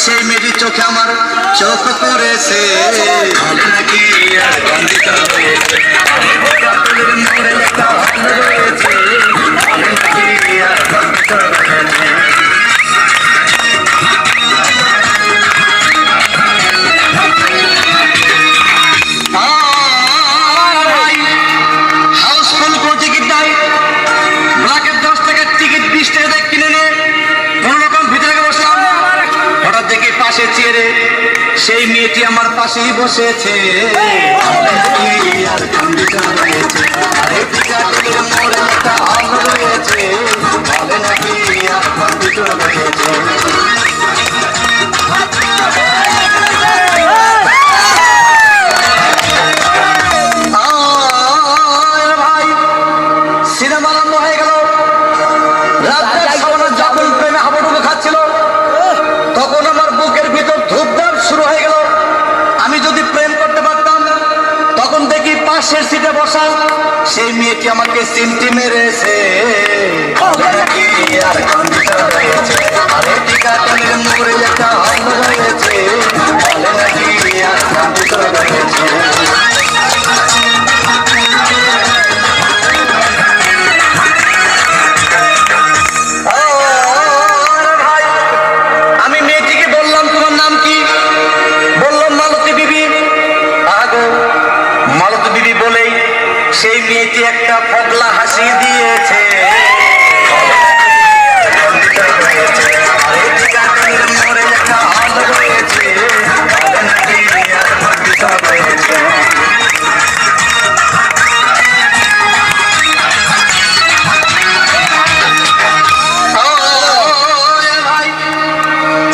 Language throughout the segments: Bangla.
সেই মেরি চোখে আমার চোখ করেছে নাকি আর গন্ধিত হয়েছে মোড়ে একটা ভালো রয়েছে নাকি আর গন্ধিত হয়েছে হাউসফুল কোচে কিনতাই ব্ল্যাকের 10 টাকার টিকিট 20 টাকা কিনে নিয়ে কোন রকম ভিতরে বসলাম। হঠাৎ দেখি পাশে চেয়ারে সেই মেয়েটি আমার পাশেই বসেছে আর কন্ডিশন রয়েছে আরে টিকাটির মোড়ে একটা হল রয়েছে বলে নাকি আর কন্ডিশন রয়েছে ভাই সিনেমা আরম্ভ হয়ে গেল। যখন প্রেমে হাবুডুবু খাচ্ছিল তখন আমার বুকের ভিতর ধূপধাপ শুরু হয়ে গেল। আমি যদি প্রেম করতে পারতাম তখন দেখি পাশের সিটে বসা সেই মেয়েটি আমাকে সিমটি মেরেছে আর কন্ডিশন রয়েছে আরে টিকাটির মোড়ে একটা হল রয়েছে বলে নাকি আর কন্ডিশন রয়েছে সেই মেয়েটি একটা পগলা হাসি দিয়েছে মোড়ে একটা হল রয়েছে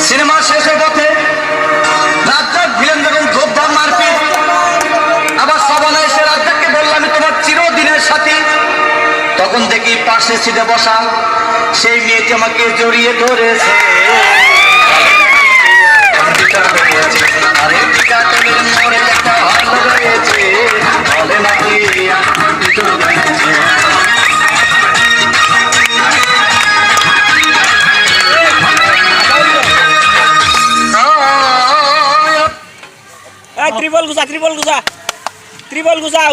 সিনেমা শেষের পথে রাজ্জাক ভিলেন যখন ধূপধাপ মারপিট আবার সবাই এসে রাজ্জাককে বললাম আমি তোমার চিরদিনের সাথী। তখন দেখি পাশে সিটে বসা সেই মেয়েটি আমাকে জড়িয়ে ধরেছে আরে টিকাটির মোড়ে একটা হল রয়েছে বলে নাকি ত্রিবল গুজা ত্রিবল গুজাও